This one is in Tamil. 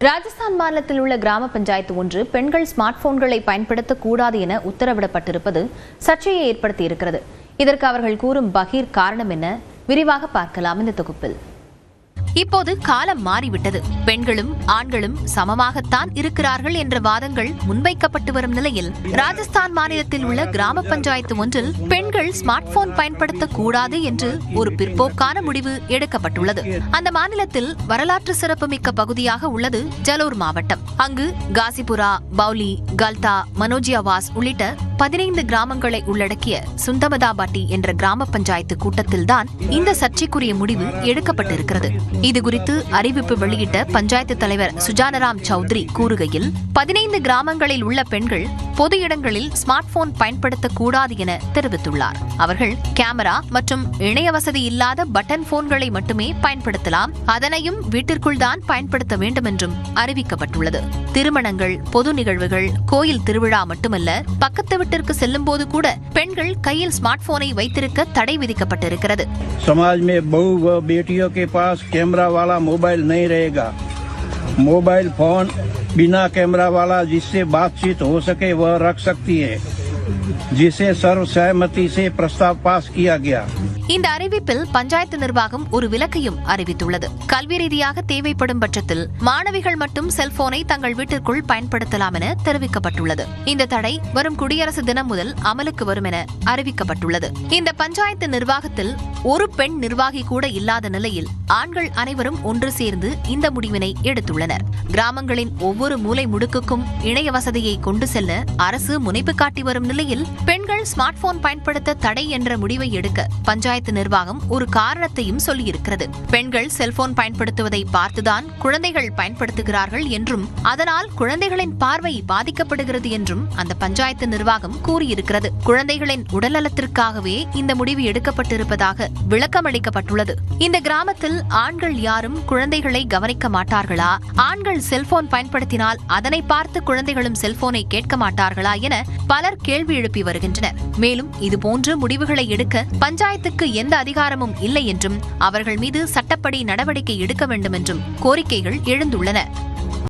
ராஜஸ்தான் மாநிலத்தில் உள்ள கிராம பஞ்சாயத்து ஒன்று பெண்கள் ஸ்மார்ட் போன்களை பயன்படுத்தக்கூடாது என உத்தரவிடப்பட்டிருப்பது சர்ச்சையை ஏற்படுத்தியிருக்கிறது. இதற்கு அவர்கள் கூறும் பகீர் காரணம் என்ன? விரிவாக பார்க்கலாம் இந்த தொகுப்பில். இப்போது காலம் மாறிவிட்டது. பெண்களும் ஆண்களும் சமமாகத்தான் இருக்கிறார்கள் என்ற வாதங்கள் முன்வைக்கப்பட்டு வரும் நிலையில் ராஜஸ்தான் மாநிலத்தில் உள்ள கிராம பஞ்சாயத்து ஒன்றில் பெண்கள் ஸ்மார்ட் போன் பயன்படுத்தக்கூடாது என்று ஒரு பிற்போக்கான முடிவு எடுக்கப்பட்டுள்ளது. அந்த மாநிலத்தில் வரலாற்று சிறப்புமிக்க பகுதியாக உள்ளது ஜலோர் மாவட்டம். அங்கு காசிபுரா, பவுலி, கல்தா, மனோஜியாவாஸ் உள்ளிட்ட 15 கிராமங்களை உள்ளடக்கிய சுந்தமதாபாட்டி என்ற கிராம பஞ்சாயத்து கூட்டத்தில்தான் இந்த சர்ச்சைக்குரிய முடிவு எடுக்கப்பட்டிருக்கிறது. இதுகுறித்து அறிவிப்பு வெளியிட்ட பஞ்சாயத்து தலைவர் சுஜானராம் சௌத்ரி கூறுகையில், 15 கிராமங்களில் உள்ள பெண்கள் பொது இடங்களில் ஸ்மார்ட் போன் பயன்படுத்தக்கூடாது என தெரிவித்துள்ளார். அவர்கள் கேமரா மற்றும் இணைய வசதி இல்லாத பட்டன் போன்களை மட்டுமே பயன்படுத்தலாம். அதனையும் வீட்டிற்குள் தான் பயன்படுத்த வேண்டும் என்றும் அறிவிக்கப்பட்டுள்ளது. திருமணங்கள், பொது நிகழ்வுகள், கோயில் திருவிழா மட்டுமல்ல, பக்கத்து வீட்டிற்கு செல்லும் போது கூட பெண்கள் கையில் ஸ்மார்ட் போனை வைத்திருக்க தடை விதிக்கப்பட்டிருக்கிறது. समाज में बहू व बेटियों के पास कैमरा वाला मोबाइल नहीं रहेगा. मोबाइल फोन बिना कैमरा वाला जिससे बातचीत हो सके वह रख सकती है, जिसे सर्वसहमति से प्रस्ताव पास किया गया. இந்த அறிவிப்பில் பஞ்சாயத்து நிர்வாகம் ஒரு விலக்கையும் அறிவித்துள்ளது. கல்வி ரீதியாக தேவைப்படும் பட்சத்தில் மாணவிகள் மட்டும் செல்போனை தங்கள் வீட்டிற்குள் பயன்படுத்தலாம் என தெரிவிக்கப்பட்டுள்ளது. இந்த தடை வரும் குடியரசு தினம் முதல் அமலுக்கு வரும் என அறிவிக்கப்பட்டுள்ளது. இந்த பஞ்சாயத்து நிர்வாகத்தில் ஒரு பெண் நிர்வாகி கூட இல்லாத நிலையில் ஆண்கள் அனைவரும் ஒன்று சேர்ந்து இந்த முடிவினை எடுத்துள்ளனர். கிராமங்களின் ஒவ்வொரு மூலை முடுக்குக்கும் இணைய வசதியை கொண்டு செல்ல அரசு முனைப்பு காட்டி வரும் நிலையில் பெண்கள் ஸ்மார்ட் போன் பயன்படுத்த தடை என்ற முடிவை எடுக்க பஞ்சாயத்து நிர்வாகம் ஒரு காரணத்தையும் சொல்லியிருக்கிறது. பெண்கள் செல்போன் பயன்படுத்துவதை பார்த்துதான் குழந்தைகள் பயன்படுத்துகிறார்கள் என்றும் அதனால் குழந்தைகளின் பார்வை பாதிக்கப்படுகிறது என்றும் அந்த பஞ்சாயத்து நிர்வாகம் கூறியிருக்கிறது. குழந்தைகளின் உடல்நலத்திற்காகவே இந்த முடிவு எடுக்கப்பட்டிருப்பதாக விளக்கம் அளிக்கப்பட்டுள்ளது. இந்த கிராமத்தில் ஆண்கள் யாரும் குழந்தைகளை கவனிக்க மாட்டார்களா? ஆண்கள் செல்போன் பயன்படுத்தினால் அதனை பார்த்து குழந்தைகளும் செல்போனை கேட்க மாட்டார்களா என பலர் கேள்வி எழுப்பி வருகின்றனர். மேலும் இதுபோன்ற முடிவுகளை எடுக்க பஞ்சாயத்துக்கு எந்த அதிகாரமும் இல்லை என்றும் அவர்கள் மீது சட்டப்படி நடவடிக்கை எடுக்க வேண்டும் என்றும் கோரிக்கைகள் எழுந்துள்ளன.